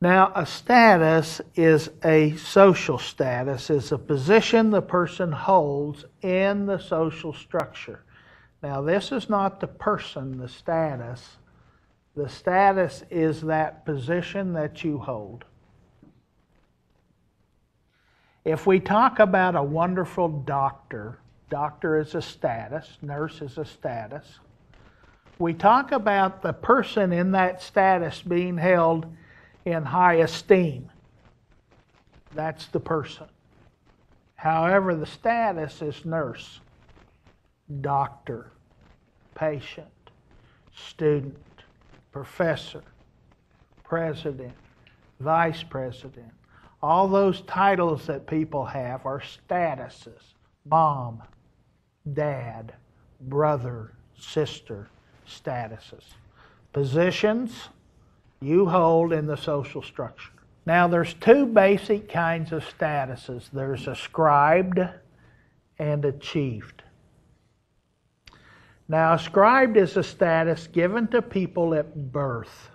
Now, a status is a social status, is a position the person holds in the social structure. Now, this is not the person, the status. The status is that position that you hold. If we talk about a wonderful doctor, doctor is a status, nurse is a status. We talk about the person in that status being held in high esteem. That's the person. However, the status is nurse, doctor, patient, student, professor, president, vice president. All those titles that people have are statuses. Mom, dad, brother, sister, statuses. Positions you hold in the social structure. Now there's two basic kinds of statuses. There's ascribed and achieved. Now ascribed is a status given to people at birth.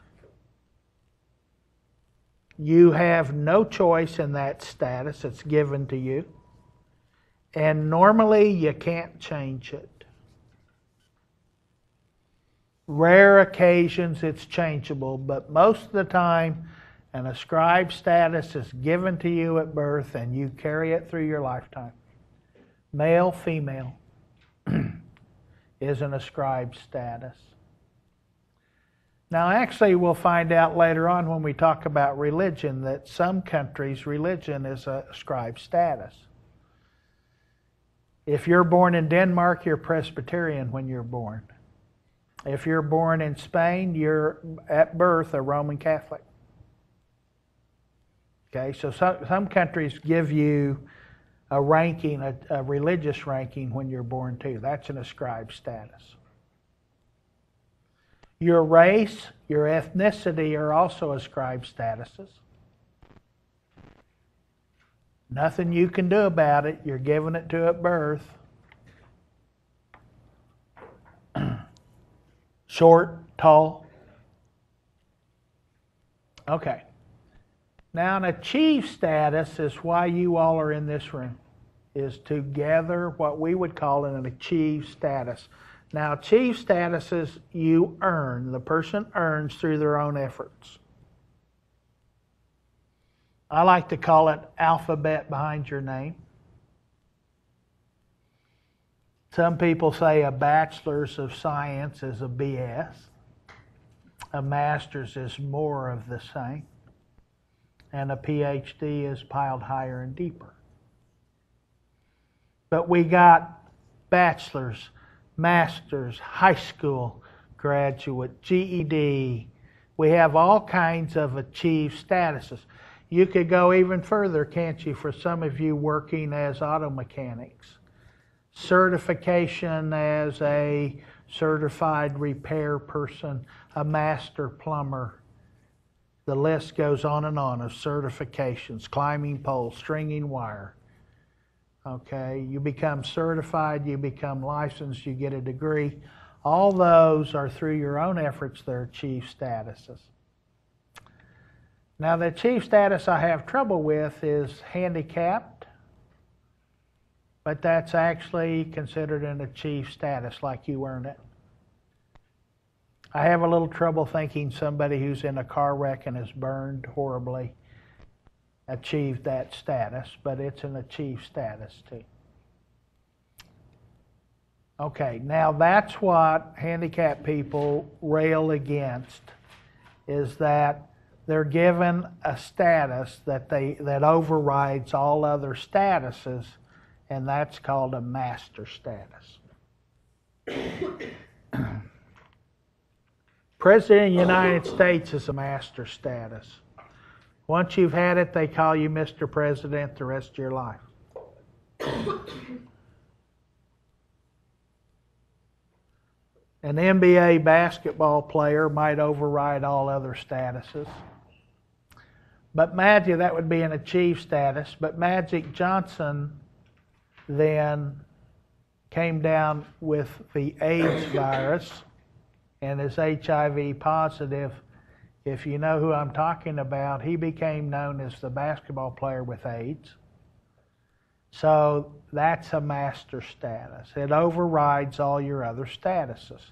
You have no choice in that status. It's given to you. And normally you can't change it. Rare occasions it's changeable, but most of the time an ascribed status is given to you at birth and you carry it through your lifetime. Male, female is an ascribed status. Now actually we'll find out later on when we talk about religion that some countries religion is a ascribed status. If you're born in Denmark, you're Presbyterian when you're born. If you're born in Spain, you're at birth a Roman Catholic. Okay, so some countries give you a ranking, a religious ranking when you're born too. That's an ascribed status. Your race, your ethnicity are also ascribed statuses. Nothing you can do about it. You're given it to at birth. Short, tall. Okay. Now an achieved status is why you all are in this room, is to gather what we would call an achieved status. Now achieved status is you earn, the person earns through their own efforts. I like to call it alphabet behind your name. Some people say a bachelor's of science is a BS. A master's is more of the same. And a PhD is piled higher and deeper. But we got bachelor's, master's, high school graduate, GED. We have all kinds of achieved statuses. You could go even further, can't you, for some of you working as auto mechanics. Certification as a certified repair person, a master plumber. The list goes on and on of certifications, climbing poles, stringing wire. Okay, you become certified, you become licensed, you get a degree. All those are through your own efforts, they're achieved statuses. Now the achieved status I have trouble with is handicapped. But that's actually considered an achieved status, like you earn it. I have a little trouble thinking somebody who's in a car wreck and is burned horribly achieved that status, but it's an achieved status too. Okay, now that's what handicapped people rail against, is that they're given a status that overrides all other statuses. And that's called a master status. President of the United States is a master status. Once you've had it, they call you Mr. President the rest of your life. An NBA basketball player might override all other statuses. But Magic, that would be an achieved status. But Magic Johnson then came down with the AIDS virus and is HIV positive If you know who I'm talking about, he became known as the basketball player with AIDS. So that's a master status. It overrides all your other statuses.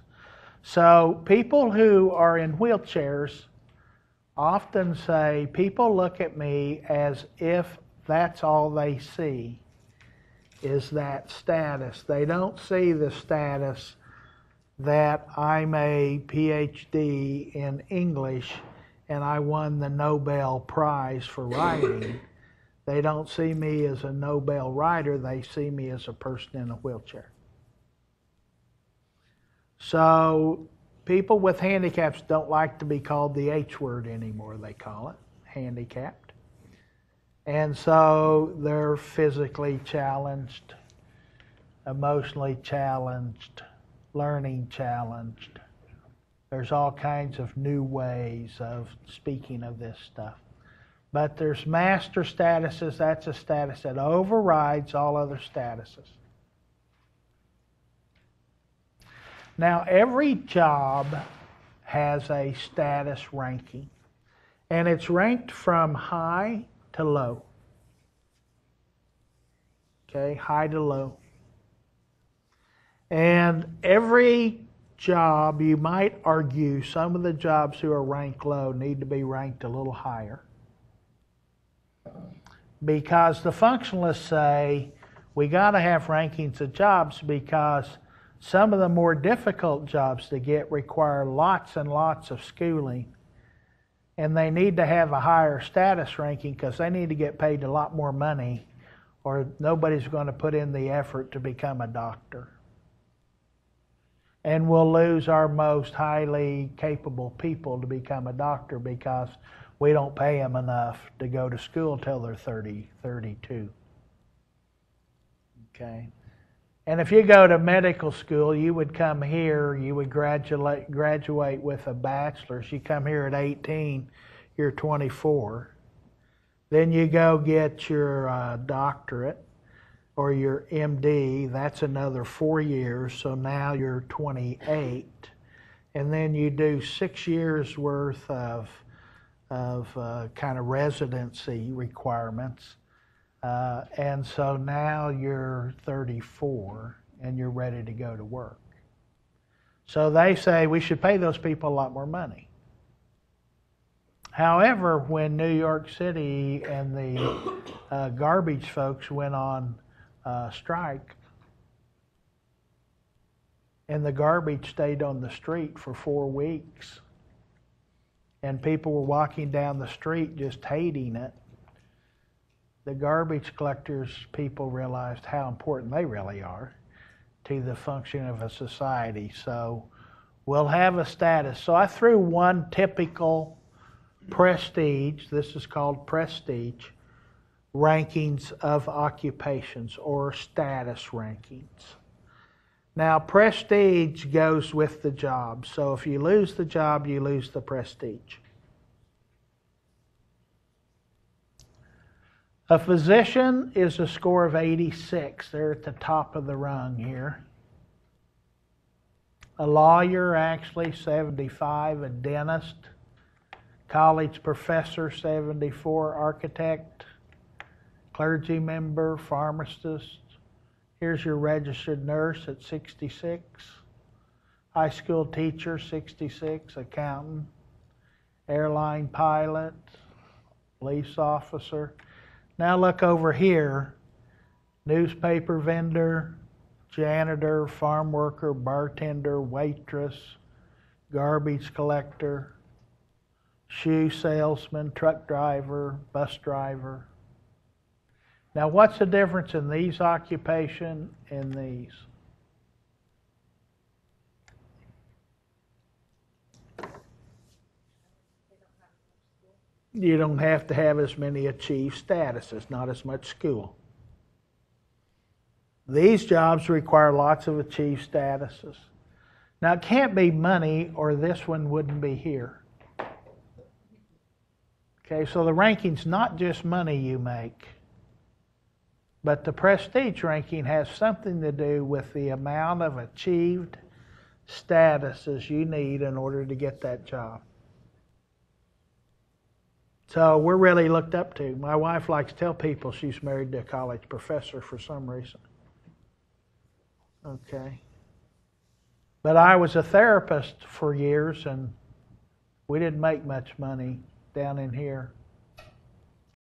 So people who are in wheelchairs often say, people look at me as if that's all they see is that status. They don't see the status that I'm a PhD in English and I won the Nobel Prize for writing. They don't see me as a Nobel writer, they see me as a person in a wheelchair. So people with handicaps don't like to be called the H word anymore, they call it, handicapped. And so they're physically challenged, emotionally challenged, learning challenged. There's all kinds of new ways of speaking of this stuff. But there's master statuses. That's a status that overrides all other statuses. Now, every job has a status ranking, and it's ranked from high to low. Okay, high to low. And every job, you might argue, some of the jobs who are ranked low need to be ranked a little higher. Because the functionalists say we got to have rankings of jobs because some of the more difficult jobs to get require lots and lots of schooling, and they need to have a higher status ranking because they need to get paid a lot more money or nobody's going to put in the effort to become a doctor. And we'll lose our most highly capable people to become a doctor because we don't pay them enough to go to school till they're 30, 32. Okay. And if you go to medical school, you would come here, you would graduate with a bachelor's. You come here at 18, you're 24. Then you go get your doctorate or your MD. That's another 4 years, so now you're 28. And then you do 6 years worth of kind of residency requirements. And so now you're 34 and you're ready to go to work. So they say we should pay those people a lot more money. However, when New York City and the garbage folks went on strike, and the garbage stayed on the street for 4 weeks, and people were walking down the street just hating it, the garbage collectors people realized how important they really are to the function of a society. So we'll have a status. So I threw one typical prestige, this is called prestige, rankings of occupations or status rankings. Now prestige goes with the job. So if you lose the job, you lose the prestige. A physician is a score of 86. They're at the top of the rung here. A lawyer, actually, 75. A dentist, college professor, 74. Architect, clergy member, pharmacist. Here's your registered nurse at 66. High school teacher, 66. Accountant, airline pilot, police officer. Now look over here, newspaper vendor, janitor, farm worker, bartender, waitress, garbage collector, shoe salesman, truck driver, bus driver. Now what's the difference in these occupations and these? You don't have to have as many achieved statuses, not as much school. These jobs require lots of achieved statuses. Now it can't be money or this one wouldn't be here. Okay, so the ranking's not just money you make, but the prestige ranking has something to do with the amount of achieved statuses you need in order to get that job. So we're really looked up to. My wife likes to tell people she's married to a college professor for some reason. Okay. But I was a therapist for years, and we didn't make much money down in here.